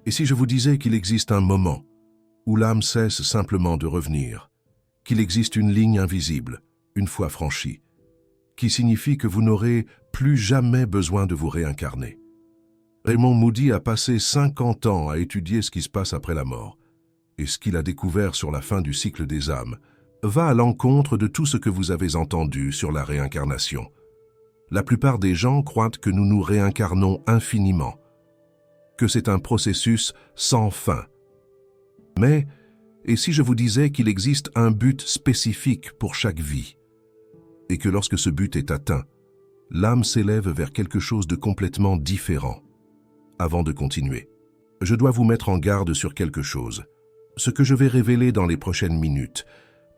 Et si je vous disais qu'il existe un moment où l'âme cesse simplement de revenir, qu'il existe une ligne invisible, une fois franchie, qui signifie que vous n'aurez plus jamais besoin de vous réincarner. Raymond Moody a passé 50 ans à étudier ce qui se passe après la mort, et ce qu'il a découvert sur la fin du cycle des âmes va à l'encontre de tout ce que vous avez entendu sur la réincarnation. La plupart des gens croient que nous nous réincarnons infiniment, que c'est un processus sans fin. Mais, et si je vous disais qu'il existe un but spécifique pour chaque vie, et que lorsque ce but est atteint, l'âme s'élève vers quelque chose de complètement différent? Avant de continuer, je dois vous mettre en garde sur quelque chose. Ce que je vais révéler dans les prochaines minutes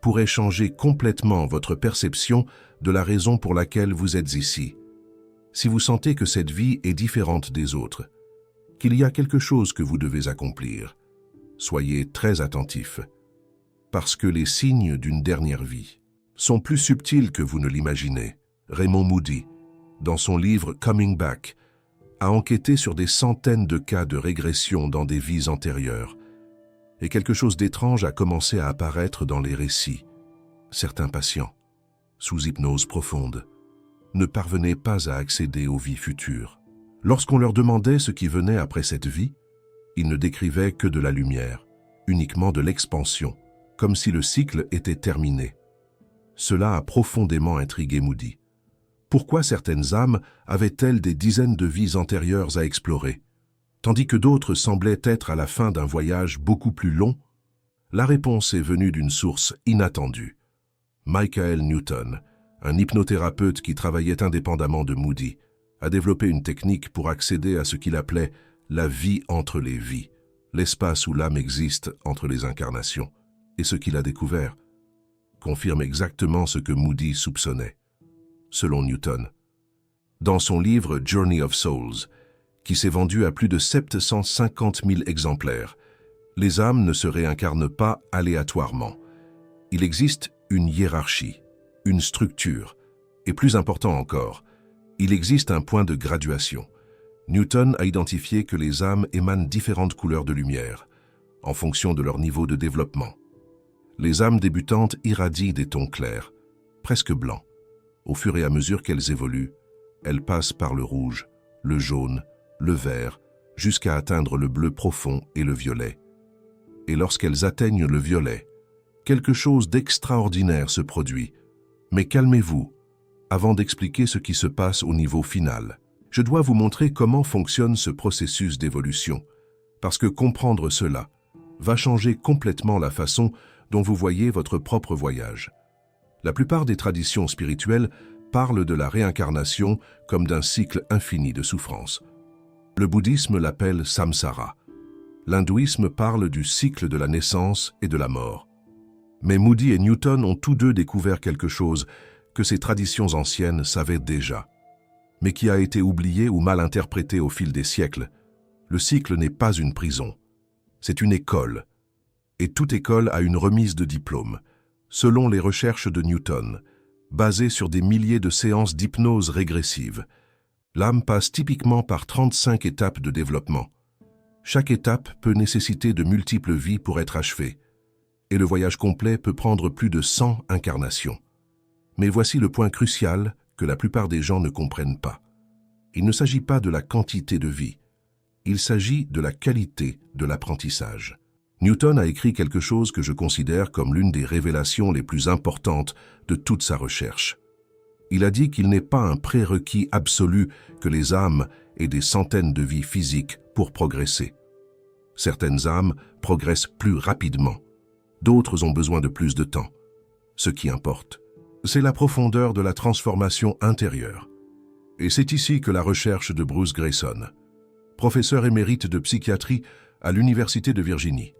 pourrait changer complètement votre perception de la raison pour laquelle vous êtes ici. Si vous sentez que cette vie est différente des autres, qu'il y a quelque chose que vous devez accomplir, soyez très attentifs, parce que les signes d'une dernière vie sont plus subtils que vous ne l'imaginez. Raymond Moody, dans son livre Coming Back, a enquêté sur des centaines de cas de régression dans des vies antérieures, et quelque chose d'étrange a commencé à apparaître dans les récits. Certains patients, sous hypnose profonde, ne parvenaient pas à accéder aux vies futures. Lorsqu'on leur demandait ce qui venait après cette vie, ils ne décrivaient que de la lumière, uniquement de l'expansion, comme si le cycle était terminé. Cela a profondément intrigué Moody. Pourquoi certaines âmes avaient-elles des dizaines de vies antérieures à explorer, tandis que d'autres semblaient être à la fin d'un voyage beaucoup plus long? La réponse est venue d'une source inattendue. Michael Newton, un hypnothérapeute qui travaillait indépendamment de Moody, a développé une technique pour accéder à ce qu'il appelait la vie entre les vies, l'espace où l'âme existe entre les incarnations. Et ce qu'il a découvert confirme exactement ce que Moody soupçonnait. Selon Newton, dans son livre Journey of Souls, qui s'est vendu à plus de 750 000 exemplaires, les âmes ne se réincarnent pas aléatoirement. Il existe une hiérarchie, une structure, et plus important encore, il existe un point de graduation. Newton a identifié que les âmes émanent différentes couleurs de lumière, en fonction de leur niveau de développement. Les âmes débutantes irradient des tons clairs, presque blancs. Au fur et à mesure qu'elles évoluent, elles passent par le rouge, le jaune, le vert, jusqu'à atteindre le bleu profond et le violet. Et lorsqu'elles atteignent le violet, quelque chose d'extraordinaire se produit. Mais calmez-vous, avant d'expliquer ce qui se passe au niveau final. Je dois vous montrer comment fonctionne ce processus d'évolution, parce que comprendre cela va changer complètement la façon dont vous voyez votre propre voyage. La plupart des traditions spirituelles parlent de la réincarnation comme d'un cycle infini de souffrance. Le bouddhisme l'appelle samsara. L'hindouisme parle du cycle de la naissance et de la mort. Mais Moody et Newton ont tous deux découvert quelque chose que ces traditions anciennes savaient déjà, mais qui a été oublié ou mal interprété au fil des siècles. Le cycle n'est pas une prison, c'est une école. Et toute école a une remise de diplôme, selon les recherches de Newton, basées sur des milliers de séances d'hypnose régressive. L'âme passe typiquement par 35 étapes de développement. Chaque étape peut nécessiter de multiples vies pour être achevée, et le voyage complet peut prendre plus de 100 incarnations. Mais voici le point crucial que la plupart des gens ne comprennent pas. Il ne s'agit pas de la quantité de vie, il s'agit de la qualité de l'apprentissage. Newton a écrit quelque chose que je considère comme l'une des révélations les plus importantes de toute sa recherche. Il a dit qu'il n'est pas un prérequis absolu que les âmes aient des centaines de vies physiques pour progresser. Certaines âmes progressent plus rapidement, d'autres ont besoin de plus de temps. Ce qui importe, c'est la profondeur de la transformation intérieure. Et c'est ici que la recherche de Bruce Greyson, professeur émérite de psychiatrie à l'Université de Virginie,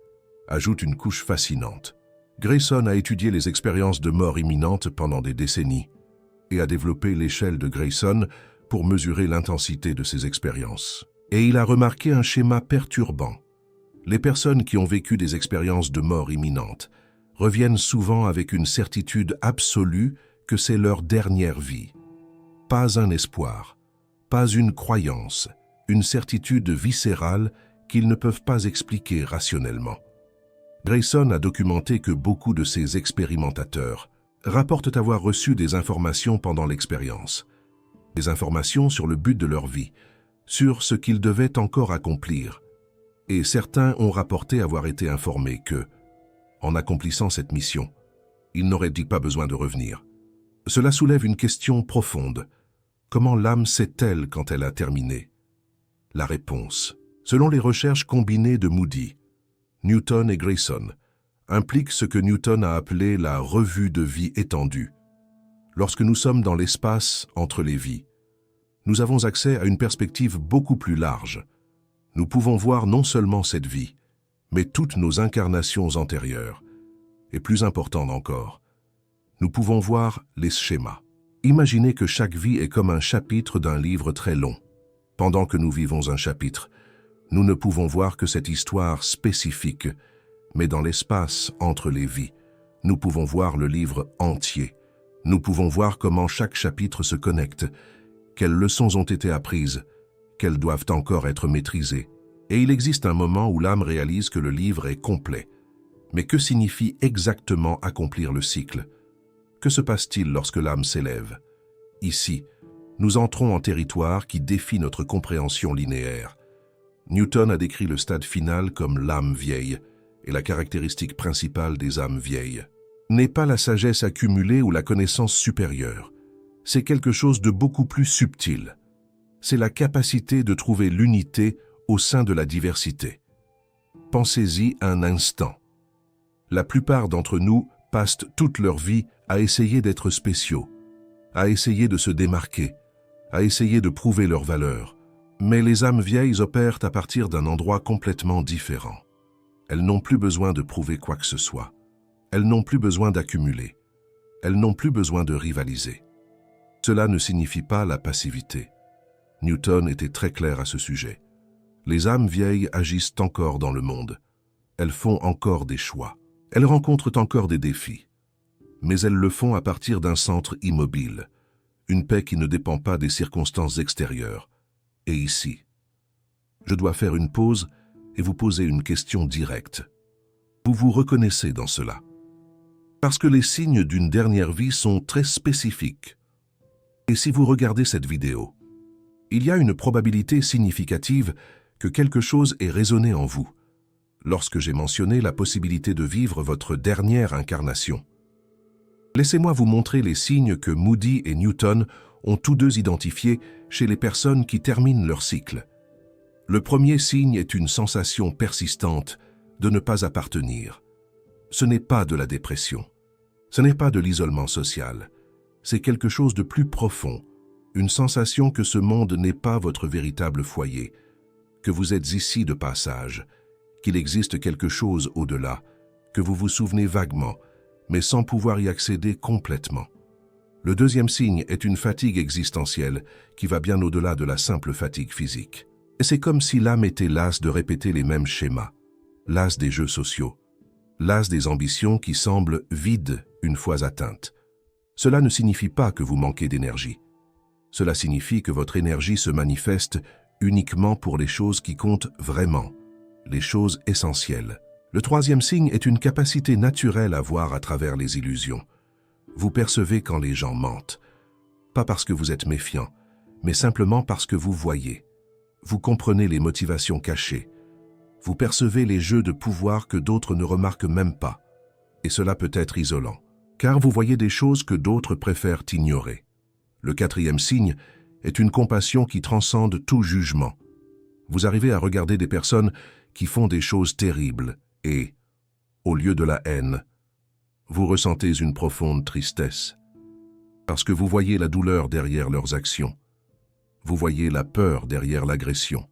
ajoute une couche fascinante. Greyson a étudié les expériences de mort imminente pendant des décennies et a développé l'échelle de Greyson pour mesurer l'intensité de ces expériences. Et il a remarqué un schéma perturbant. Les personnes qui ont vécu des expériences de mort imminente reviennent souvent avec une certitude absolue que c'est leur dernière vie. Pas un espoir, pas une croyance, une certitude viscérale qu'ils ne peuvent pas expliquer rationnellement. Grayson a documenté que beaucoup de ces expérimentateurs rapportent avoir reçu des informations pendant l'expérience, des informations sur le but de leur vie, sur ce qu'ils devaient encore accomplir, et certains ont rapporté avoir été informés que, en accomplissant cette mission, ils n'auraient dit pas besoin de revenir. Cela soulève une question profonde. Comment l'âme sait-elle quand elle a terminé? La réponse, selon les recherches combinées de Moody, Newton et Grayson, implique ce que Newton a appelé la revue de vie étendue. Lorsque nous sommes dans l'espace entre les vies, nous avons accès à une perspective beaucoup plus large. Nous pouvons voir non seulement cette vie, mais toutes nos incarnations antérieures. Et plus important encore, nous pouvons voir les schémas. Imaginez que chaque vie est comme un chapitre d'un livre très long. Pendant que nous vivons un chapitre, nous ne pouvons voir que cette histoire spécifique, mais dans l'espace entre les vies, nous pouvons voir le livre entier. Nous pouvons voir comment chaque chapitre se connecte, quelles leçons ont été apprises, quelles doivent encore être maîtrisées. Et il existe un moment où l'âme réalise que le livre est complet. Mais que signifie exactement accomplir le cycle? Que se passe-t-il lorsque l'âme s'élève? Ici, nous entrons en territoire qui défie notre compréhension linéaire. Newton a décrit le stade final comme l'âme vieille, et la caractéristique principale des âmes vieilles n'est pas la sagesse accumulée ou la connaissance supérieure. C'est quelque chose de beaucoup plus subtil. C'est la capacité de trouver l'unité au sein de la diversité. Pensez-y un instant. La plupart d'entre nous passent toute leur vie à essayer d'être spéciaux, à essayer de se démarquer, à essayer de prouver leur valeur. Mais les âmes vieilles opèrent à partir d'un endroit complètement différent. Elles n'ont plus besoin de prouver quoi que ce soit. Elles n'ont plus besoin d'accumuler. Elles n'ont plus besoin de rivaliser. Cela ne signifie pas la passivité. Newton était très clair à ce sujet. Les âmes vieilles agissent encore dans le monde. Elles font encore des choix. Elles rencontrent encore des défis. Mais elles le font à partir d'un centre immobile, une paix qui ne dépend pas des circonstances extérieures. Et ici, je dois faire une pause et vous poser une question directe. Vous vous reconnaissez dans cela? Parce que les signes d'une dernière vie sont très spécifiques. Et si vous regardez cette vidéo, il y a une probabilité significative que quelque chose ait résonné en vous lorsque j'ai mentionné la possibilité de vivre votre dernière incarnation. Laissez-moi vous montrer les signes que Moody et Newton ont tous deux identifiés chez les personnes qui terminent leur cycle. Le premier signe est une sensation persistante de ne pas appartenir. Ce n'est pas de la dépression. Ce n'est pas de l'isolement social. C'est quelque chose de plus profond, une sensation que ce monde n'est pas votre véritable foyer, que vous êtes ici de passage, qu'il existe quelque chose au-delà, que vous vous souvenez vaguement, mais sans pouvoir y accéder complètement. Le deuxième signe est une fatigue existentielle qui va bien au-delà de la simple fatigue physique. Et c'est comme si l'âme était lasse de répéter les mêmes schémas, lasse des jeux sociaux, lasse des ambitions qui semblent vides une fois atteintes. Cela ne signifie pas que vous manquez d'énergie. Cela signifie que votre énergie se manifeste uniquement pour les choses qui comptent vraiment, les choses essentielles. Le troisième signe est une capacité naturelle à voir à travers les illusions. Vous percevez quand les gens mentent, pas parce que vous êtes méfiant, mais simplement parce que vous voyez. Vous comprenez les motivations cachées. Vous percevez les jeux de pouvoir que d'autres ne remarquent même pas. Et cela peut être isolant, car vous voyez des choses que d'autres préfèrent ignorer. Le quatrième signe est une compassion qui transcende tout jugement. Vous arrivez à regarder des personnes qui font des choses terribles et, au lieu de la haine, vous ressentez une profonde tristesse, parce que vous voyez la douleur derrière leurs actions. Vous voyez la peur derrière l'agression.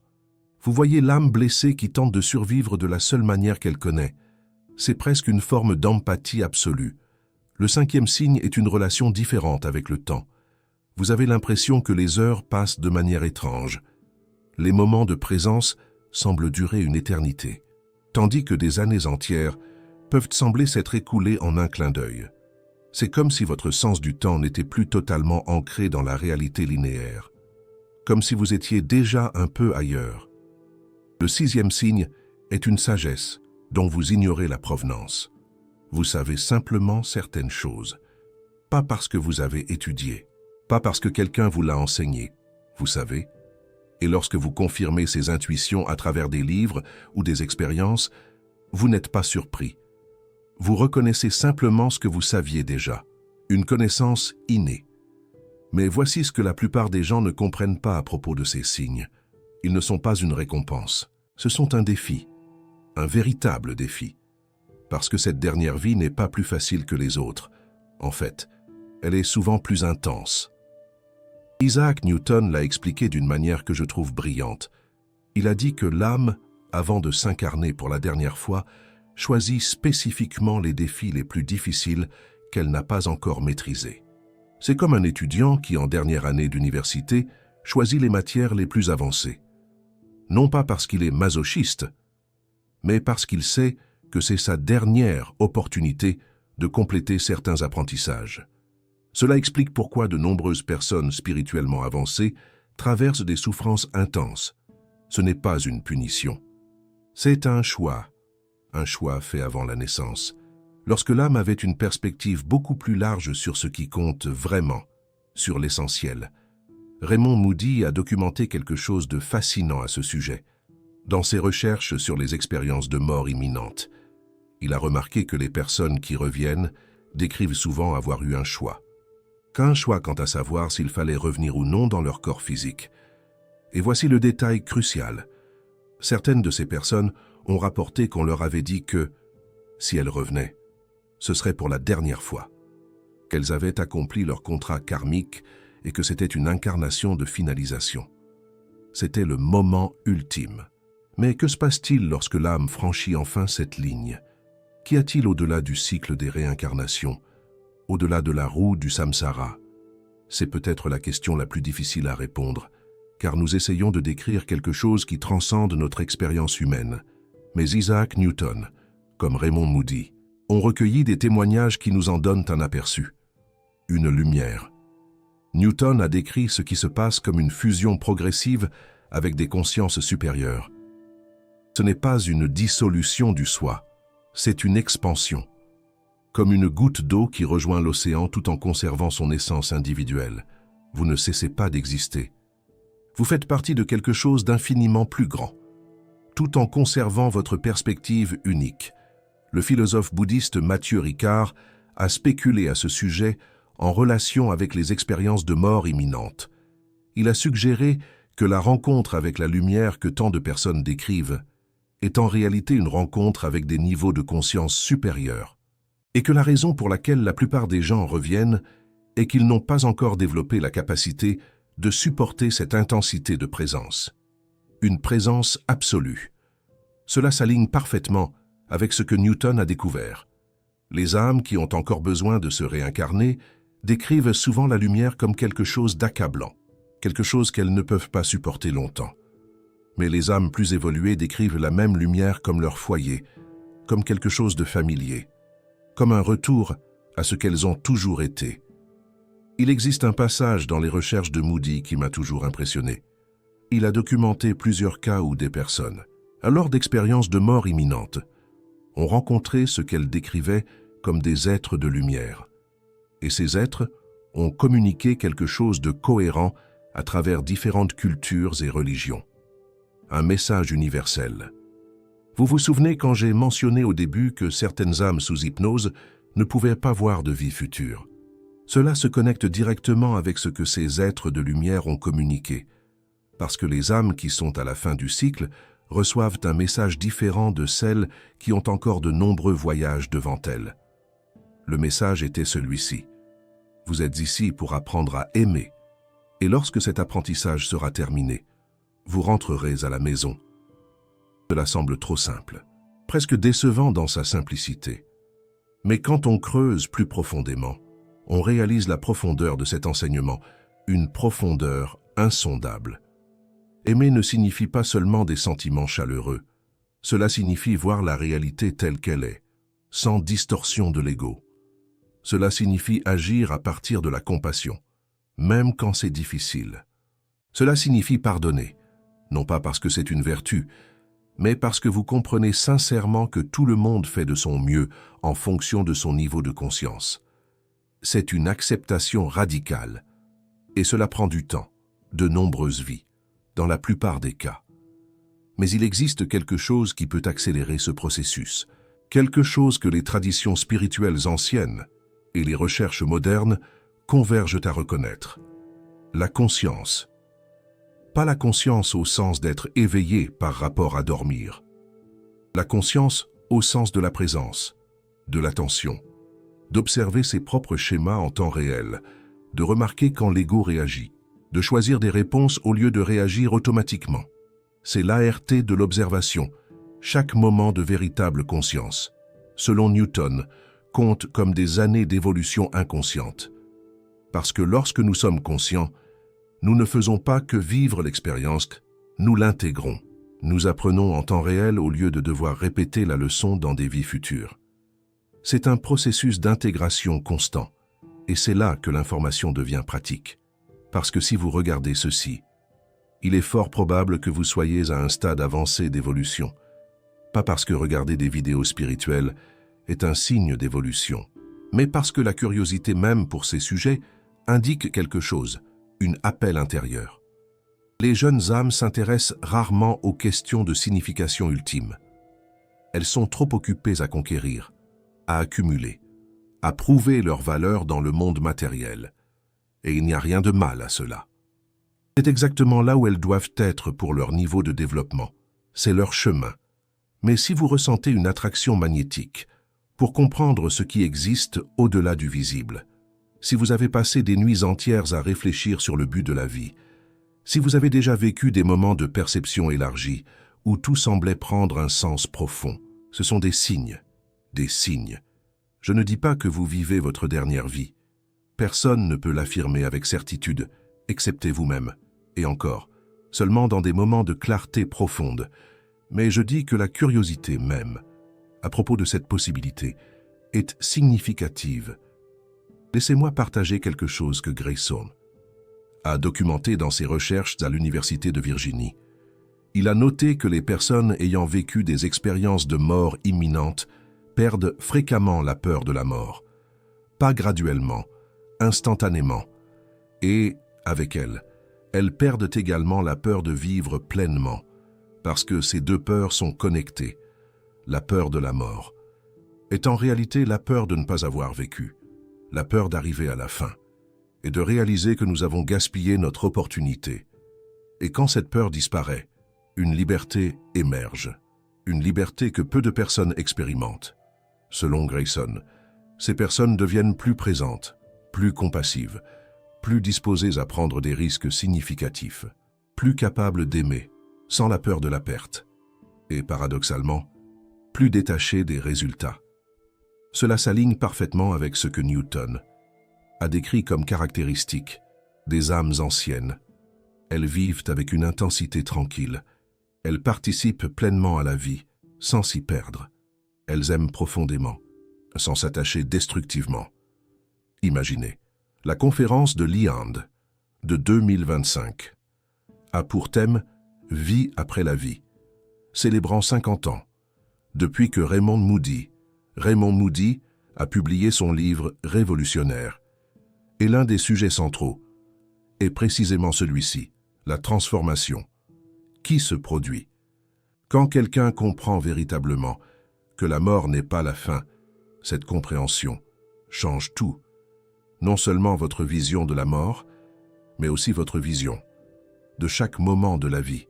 Vous voyez l'âme blessée qui tente de survivre de la seule manière qu'elle connaît. C'est presque une forme d'empathie absolue. Le cinquième signe est une relation différente avec le temps. Vous avez l'impression que les heures passent de manière étrange. Les moments de présence semblent durer une éternité, tandis que des années entières peuvent sembler s'être écoulées en un clin d'œil. C'est comme si votre sens du temps n'était plus totalement ancré dans la réalité linéaire, comme si vous étiez déjà un peu ailleurs. Le sixième signe est une sagesse dont vous ignorez la provenance. Vous savez simplement certaines choses, pas parce que vous avez étudié, pas parce que quelqu'un vous l'a enseigné, vous savez. Et lorsque vous confirmez ces intuitions à travers des livres ou des expériences, vous n'êtes pas surpris. Vous reconnaissez simplement ce que vous saviez déjà, une connaissance innée. Mais voici ce que la plupart des gens ne comprennent pas à propos de ces signes. Ils ne sont pas une récompense. Ce sont un défi, un véritable défi. Parce que cette dernière vie n'est pas plus facile que les autres. En fait, elle est souvent plus intense. Isaac Newton l'a expliqué d'une manière que je trouve brillante. Il a dit que l'âme, avant de s'incarner pour la dernière fois, choisit spécifiquement les défis les plus difficiles qu'elle n'a pas encore maîtrisés. C'est comme un étudiant qui, en dernière année d'université, choisit les matières les plus avancées. Non pas parce qu'il est masochiste, mais parce qu'il sait que c'est sa dernière opportunité de compléter certains apprentissages. Cela explique pourquoi de nombreuses personnes spirituellement avancées traversent des souffrances intenses. Ce n'est pas une punition. C'est un choix fait avant la naissance, lorsque l'âme avait une perspective beaucoup plus large sur ce qui compte vraiment, sur l'essentiel. Raymond Moody a documenté quelque chose de fascinant à ce sujet. Dans ses recherches sur les expériences de mort imminente, il a remarqué que les personnes qui reviennent décrivent souvent avoir eu un choix. Qu'un choix quant à savoir s'il fallait revenir ou non dans leur corps physique. Et voici le détail crucial. Certaines de ces personnes ont rapporté qu'on leur avait dit que, si elles revenaient, ce serait pour la dernière fois, qu'elles avaient accompli leur contrat karmique et que c'était une incarnation de finalisation. C'était le moment ultime. Mais que se passe-t-il lorsque l'âme franchit enfin cette ligne? Qu'y a-t-il au-delà du cycle des réincarnations, au-delà de la roue du samsara? C'est peut-être la question la plus difficile à répondre, car nous essayons de décrire quelque chose qui transcende notre expérience humaine. Mais Isaac Newton, comme Raymond Moody, ont recueilli des témoignages qui nous en donnent un aperçu. Une lumière. Newton a décrit ce qui se passe comme une fusion progressive avec des consciences supérieures. Ce n'est pas une dissolution du soi, c'est une expansion. Comme une goutte d'eau qui rejoint l'océan tout en conservant son essence individuelle. Vous ne cessez pas d'exister. Vous faites partie de quelque chose d'infiniment plus grand, tout en conservant votre perspective unique. Le philosophe bouddhiste Matthieu Ricard a spéculé à ce sujet en relation avec les expériences de mort imminente. Il a suggéré que la rencontre avec la lumière que tant de personnes décrivent est en réalité une rencontre avec des niveaux de conscience supérieurs, et que la raison pour laquelle la plupart des gens reviennent est qu'ils n'ont pas encore développé la capacité de supporter cette intensité de présence. Une présence absolue. Cela s'aligne parfaitement avec ce que Newton a découvert. Les âmes qui ont encore besoin de se réincarner décrivent souvent la lumière comme quelque chose d'accablant, quelque chose qu'elles ne peuvent pas supporter longtemps. Mais les âmes plus évoluées décrivent la même lumière comme leur foyer, comme quelque chose de familier, comme un retour à ce qu'elles ont toujours été. Il existe un passage dans les recherches de Moody qui m'a toujours impressionné. Il a documenté plusieurs cas où des personnes, lors d'expériences de mort imminente, ont rencontré ce qu'elles décrivaient comme des êtres de lumière. Et ces êtres ont communiqué quelque chose de cohérent à travers différentes cultures et religions. Un message universel. Vous vous souvenez quand j'ai mentionné au début que certaines âmes sous hypnose ne pouvaient pas voir de vie future? Cela se connecte directement avec ce que ces êtres de lumière ont communiqué, parce que les âmes qui sont à la fin du cycle reçoivent un message différent de celles qui ont encore de nombreux voyages devant elles. Le message était celui-ci. Vous êtes ici pour apprendre à aimer, et lorsque cet apprentissage sera terminé, vous rentrerez à la maison. Cela semble trop simple, presque décevant dans sa simplicité. Mais quand on creuse plus profondément, on réalise la profondeur de cet enseignement, une profondeur insondable. Aimer ne signifie pas seulement des sentiments chaleureux. Cela signifie voir la réalité telle qu'elle est, sans distorsion de l'ego. Cela signifie agir à partir de la compassion, même quand c'est difficile. Cela signifie pardonner, non pas parce que c'est une vertu, mais parce que vous comprenez sincèrement que tout le monde fait de son mieux en fonction de son niveau de conscience. C'est une acceptation radicale, et cela prend du temps, de nombreuses vies, dans la plupart des cas. Mais il existe quelque chose qui peut accélérer ce processus, quelque chose que les traditions spirituelles anciennes et les recherches modernes convergent à reconnaître. La conscience. Pas la conscience au sens d'être éveillé par rapport à dormir. La conscience au sens de la présence, de l'attention, d'observer ses propres schémas en temps réel, de remarquer quand l'ego réagit, de choisir des réponses au lieu de réagir automatiquement. C'est l'ART de l'observation, chaque moment de véritable conscience. Selon Newton, compte comme des années d'évolution inconsciente. Parce que lorsque nous sommes conscients, nous ne faisons pas que vivre l'expérience, nous l'intégrons. Nous apprenons en temps réel au lieu de devoir répéter la leçon dans des vies futures. C'est un processus d'intégration constant, et c'est là que l'information devient pratique. Parce que si vous regardez ceci, il est fort probable que vous soyez à un stade avancé d'évolution. Pas parce que regarder des vidéos spirituelles est un signe d'évolution, mais parce que la curiosité même pour ces sujets indique quelque chose, une appel intérieur. Les jeunes âmes s'intéressent rarement aux questions de signification ultime. Elles sont trop occupées à conquérir, à accumuler, à prouver leur valeur dans le monde matériel. Et il n'y a rien de mal à cela. C'est exactement là où elles doivent être pour leur niveau de développement. C'est leur chemin. Mais si vous ressentez une attraction magnétique, pour comprendre ce qui existe au-delà du visible, si vous avez passé des nuits entières à réfléchir sur le but de la vie, si vous avez déjà vécu des moments de perception élargie, où tout semblait prendre un sens profond, ce sont des signes, des signes. Je ne dis pas que vous vivez votre dernière vie. Personne ne peut l'affirmer avec certitude, excepté vous-même, et encore, seulement dans des moments de clarté profonde. Mais je dis que la curiosité même, à propos de cette possibilité, est significative. Laissez-moi partager quelque chose que Grayson a documenté dans ses recherches à l'Université de Virginie. Il a noté que les personnes ayant vécu des expériences de mort imminente perdent fréquemment la peur de la mort, pas graduellement, instantanément, et, avec elle, elles perdent également la peur de vivre pleinement, parce que ces deux peurs sont connectées. La peur de la mort est en réalité la peur de ne pas avoir vécu, la peur d'arriver à la fin, et de réaliser que nous avons gaspillé notre opportunité. Et quand cette peur disparaît, une liberté émerge, une liberté que peu de personnes expérimentent. Selon Grayson, ces personnes deviennent plus présentes, plus compassives, plus disposées à prendre des risques significatifs, plus capables d'aimer, sans la peur de la perte, et paradoxalement, plus détachées des résultats. Cela s'aligne parfaitement avec ce que Newton a décrit comme caractéristique des âmes anciennes. Elles vivent avec une intensité tranquille, elles participent pleinement à la vie, sans s'y perdre. Elles aiment profondément, sans s'attacher destructivement. Imaginez, la conférence de Leand de 2025 a pour thème « Vie après la vie », célébrant 50 ans, depuis que Raymond Moody a publié son livre révolutionnaire. Et l'un des sujets centraux est précisément celui-ci, la transformation. Qui se produit? Quand quelqu'un comprend véritablement que la mort n'est pas la fin, cette compréhension change tout. Non seulement votre vision de la mort, mais aussi votre vision de chaque moment de la vie.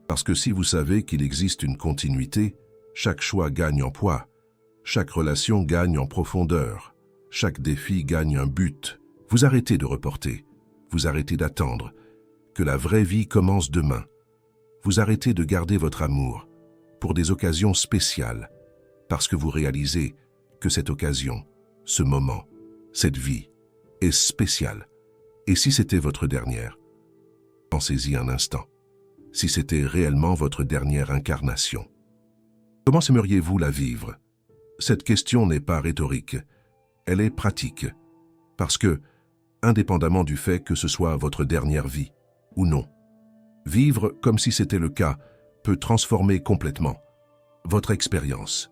Parce que si vous savez qu'il existe une continuité, chaque choix gagne en poids, chaque relation gagne en profondeur, chaque défi gagne un but. Vous arrêtez de reporter, vous arrêtez d'attendre que la vraie vie commence demain. Vous arrêtez de garder votre amour pour des occasions spéciales, parce que vous réalisez que cette occasion, ce moment, cette vie est spéciale. Et si c'était votre dernière? Pensez-y un instant. Si c'était réellement votre dernière incarnation, comment aimeriez-vous la vivre? Cette question n'est pas rhétorique, elle est pratique. Parce que, indépendamment du fait que ce soit votre dernière vie ou non, vivre comme si c'était le cas peut transformer complètement votre expérience.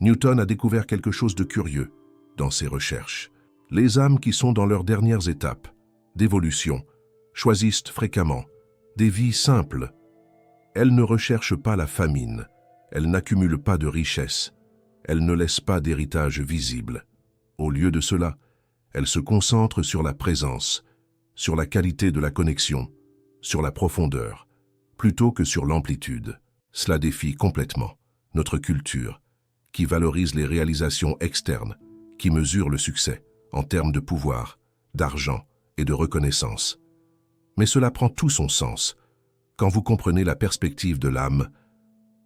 Newton a découvert quelque chose de curieux dans ses recherches. Les âmes qui sont dans leurs dernières étapes d'évolution choisissent fréquemment des vies simples. Elles ne recherchent pas la famine, elles n'accumulent pas de richesses, elles ne laissent pas d'héritage visible. Au lieu de cela, elles se concentrent sur la présence, sur la qualité de la connexion, sur la profondeur, plutôt que sur l'amplitude. Cela défie complètement notre culture, qui valorise les réalisations externes, qui mesure le succès en termes de pouvoir, d'argent et de reconnaissance. Mais cela prend tout son sens quand vous comprenez la perspective de l'âme.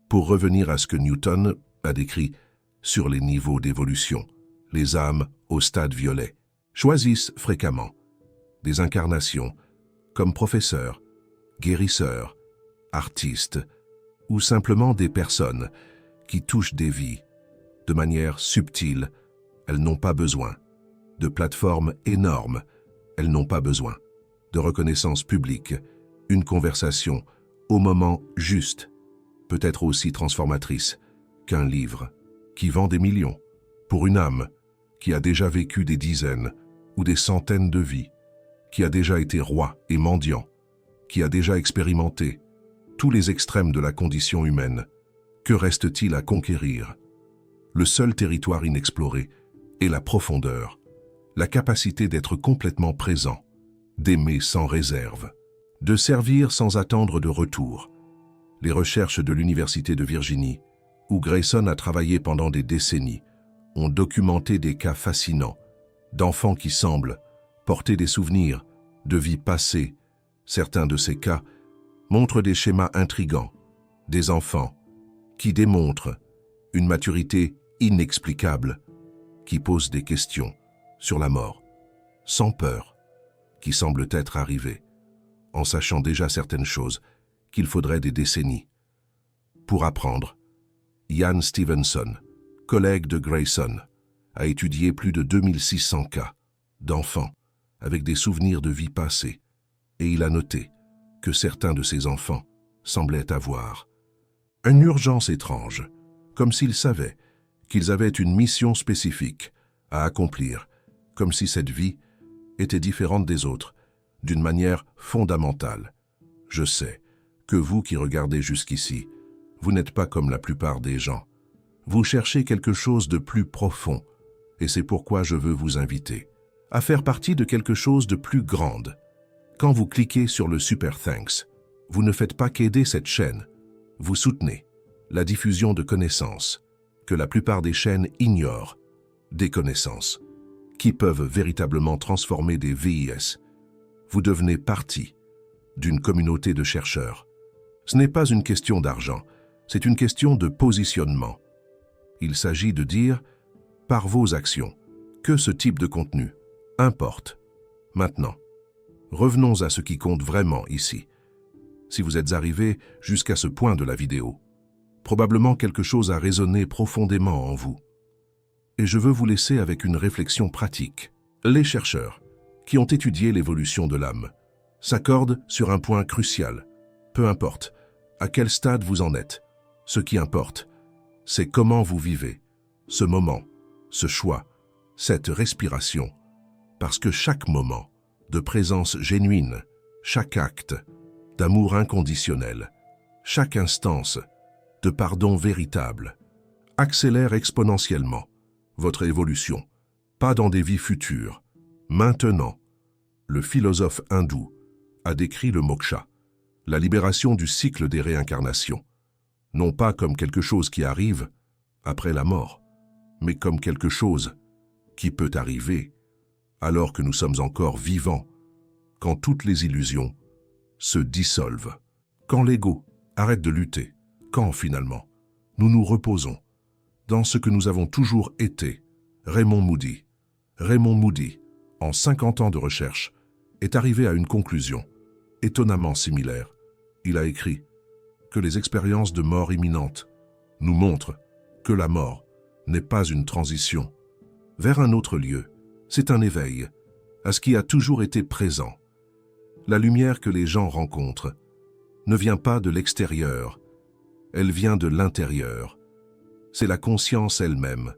Pour revenir à ce que Newton a décrit sur les niveaux d'évolution, les âmes au stade violet choisissent fréquemment des incarnations comme professeurs, guérisseurs, artistes ou simplement des personnes qui touchent des vies de manière subtile. Elles n'ont pas besoin de plateformes énormes, elles n'ont pas besoin de reconnaissance publique. Une conversation au moment juste peut être aussi transformatrice qu'un livre qui vend des millions pour une âme qui a déjà vécu des dizaines ou des centaines de vies, qui a déjà été roi et mendiant, qui a déjà expérimenté tous les extrêmes de la condition humaine. Que reste-t-il à conquérir? Le seul territoire inexploré est la profondeur, la capacité d'être complètement présent, d'aimer sans réserve, de servir sans attendre de retour. Les recherches de l'Université de Virginie, où Grayson a travaillé pendant des décennies, ont documenté des cas fascinants d'enfants qui semblent porter des souvenirs de vies passées. Certains de ces cas montrent des schémas intrigants, des enfants qui démontrent une maturité inexplicable, qui posent des questions sur la mort, sans peur, qui semblent être arrivés, en sachant déjà certaines choses qu'il faudrait des décennies pour apprendre. Ian Stevenson, collègue de Grayson, a étudié plus de 2600 cas d'enfants avec des souvenirs de vie passée, et il a noté que certains de ces enfants semblaient avoir une urgence étrange, comme s'ils savaient qu'ils avaient une mission spécifique à accomplir, comme si cette vie était différente des autres, d'une manière fondamentale. Je sais que vous qui regardez jusqu'ici, vous n'êtes pas comme la plupart des gens. Vous cherchez quelque chose de plus profond, et c'est pourquoi je veux vous inviter à faire partie de quelque chose de plus grand. Quand vous cliquez sur le Super Thanks, vous ne faites pas qu'aider cette chaîne, vous soutenez la diffusion de connaissances que la plupart des chaînes ignorent, des connaissances qui peuvent véritablement transformer des VIS. Vous devenez partie d'une communauté de chercheurs. Ce n'est pas une question d'argent, c'est une question de positionnement. Il s'agit de dire, par vos actions, que ce type de contenu importe. Maintenant, revenons à ce qui compte vraiment ici. Si vous êtes arrivé jusqu'à ce point de la vidéo, probablement quelque chose a résonné profondément en vous. Et je veux vous laisser avec une réflexion pratique. Les chercheurs qui ont étudié l'évolution de l'âme s'accordent sur un point crucial. Peu importe à quel stade vous en êtes, ce qui importe, c'est comment vous vivez ce moment, ce choix, cette respiration. Parce que chaque moment de présence génuine, chaque acte d'amour inconditionnel, chaque instance de pardon véritable, accélère exponentiellement votre évolution, pas dans des vies futures. Maintenant, le philosophe hindou a décrit le moksha, la libération du cycle des réincarnations, non pas comme quelque chose qui arrive après la mort, mais comme quelque chose qui peut arriver alors que nous sommes encore vivants, quand toutes les illusions se dissolvent, quand l'ego arrête de lutter, quand finalement nous nous reposons dans ce que nous avons toujours été. Raymond Moody, en 50 ans de recherche, est arrivé à une conclusion étonnamment similaire. Il a écrit que les expériences de mort imminente nous montrent que la mort n'est pas une transition vers un autre lieu, c'est un éveil à ce qui a toujours été présent. La lumière que les gens rencontrent ne vient pas de l'extérieur, Elle vient de l'intérieur. C'est la conscience elle-même,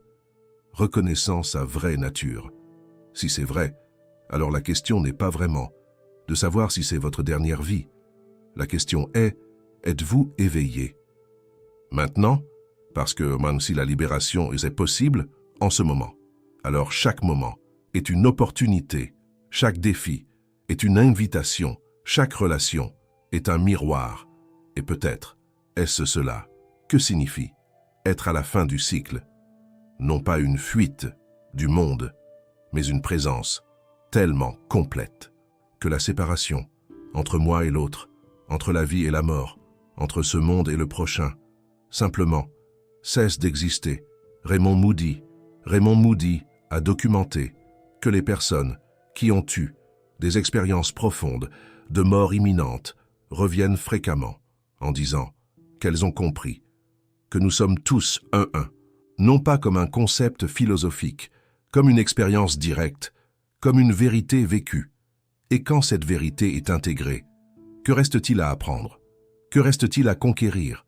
reconnaissant sa vraie nature. Si c'est vrai, alors la question n'est pas vraiment de savoir si c'est votre dernière vie. La question est, êtes-vous éveillé? Maintenant, parce que même si la libération est possible, en ce moment, alors chaque moment est une opportunité, chaque défi est une invitation, chaque relation est un miroir. Et peut-être, est-ce cela? Que signifie être à la fin du cycle? Non pas une fuite du monde, mais une présence tellement complète que la séparation entre moi et l'autre, entre la vie et la mort, entre ce monde et le prochain, simplement cesse d'exister. Raymond Moody a documenté que les personnes qui ont eu des expériences profondes de mort imminente reviennent fréquemment en disant qu'elles ont compris que nous sommes tous un, non pas comme un concept philosophique, comme une expérience directe, comme une vérité vécue. Et quand cette vérité est intégrée, que reste-t-il à apprendre? Que reste-t-il à conquérir?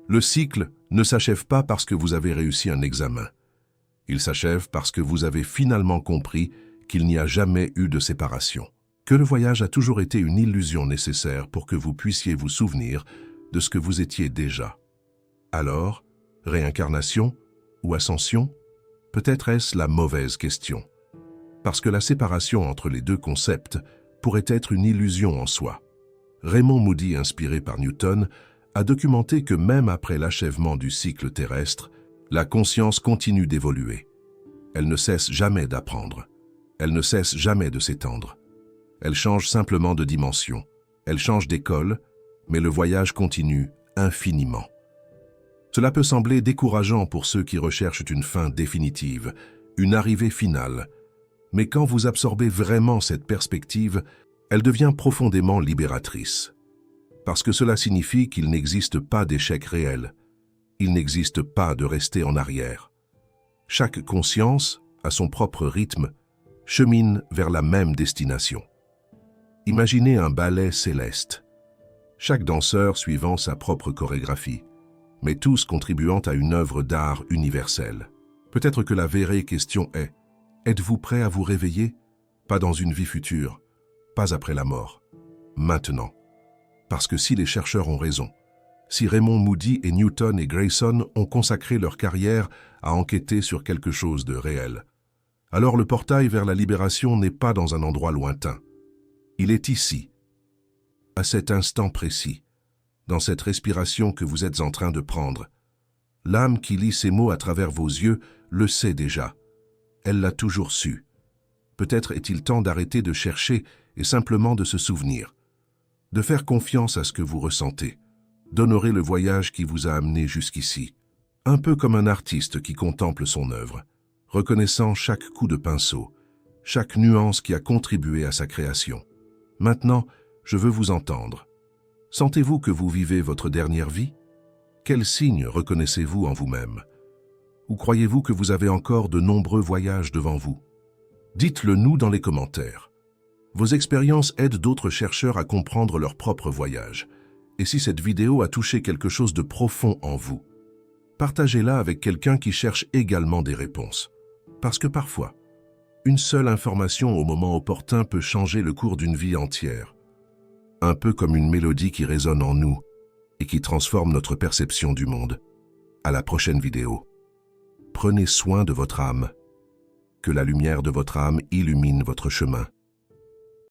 Le cycle ne s'achève pas parce que vous avez réussi un examen. Il s'achève parce que vous avez finalement compris qu'il n'y a jamais eu de séparation. Que le voyage a toujours été une illusion nécessaire pour que vous puissiez vous souvenir de ce que vous étiez déjà. Alors, réincarnation ou ascension? Peut-être est-ce la mauvaise question. Parce que la séparation entre les deux concepts pourrait être une illusion en soi. Raymond Moody, inspiré par Newton, a documenté que même après l'achèvement du cycle terrestre, la conscience continue d'évoluer. Elle ne cesse jamais d'apprendre. Elle ne cesse jamais de s'étendre. Elle change simplement de dimension. Elle change d'école, mais le voyage continue infiniment. Cela peut sembler décourageant pour ceux qui recherchent une fin définitive, une arrivée finale. Mais quand vous absorbez vraiment cette perspective, elle devient profondément libératrice. Parce que cela signifie qu'il n'existe pas d'échec réel. Il n'existe pas de rester en arrière. Chaque conscience, à son propre rythme, chemine vers la même destination. Imaginez un ballet céleste. Chaque danseur suivant sa propre chorégraphie, mais tous contribuant à une œuvre d'art universelle. Peut-être que la vraie question est, êtes-vous prêt à vous réveiller? Pas dans une vie future, pas après la mort, maintenant. Parce que si les chercheurs ont raison, si Raymond Moody et Newton et Grayson ont consacré leur carrière à enquêter sur quelque chose de réel, alors le portail vers la libération n'est pas dans un endroit lointain. Il est ici, à cet instant précis, dans cette respiration que vous êtes en train de prendre. L'âme qui lit ces mots à travers vos yeux le sait déjà. Elle l'a toujours su. Peut-être est-il temps d'arrêter de chercher et simplement de se souvenir, de faire confiance à ce que vous ressentez, d'honorer le voyage qui vous a amené jusqu'ici. Un peu comme un artiste qui contemple son œuvre, reconnaissant chaque coup de pinceau, chaque nuance qui a contribué à sa création. Maintenant, je veux vous entendre. Sentez-vous que vous vivez votre dernière vie? Quels signes reconnaissez-vous en vous-même? Ou croyez-vous que vous avez encore de nombreux voyages devant vous? Dites-le nous dans les commentaires. Vos expériences aident d'autres chercheurs à comprendre leur propre voyage. Et si cette vidéo a touché quelque chose de profond en vous, partagez-la avec quelqu'un qui cherche également des réponses. Parce que parfois, une seule information au moment opportun peut changer le cours d'une vie entière. Un peu comme une mélodie qui résonne en nous et qui transforme notre perception du monde. À la prochaine vidéo. Prenez soin de votre âme. Que la lumière de votre âme illumine votre chemin.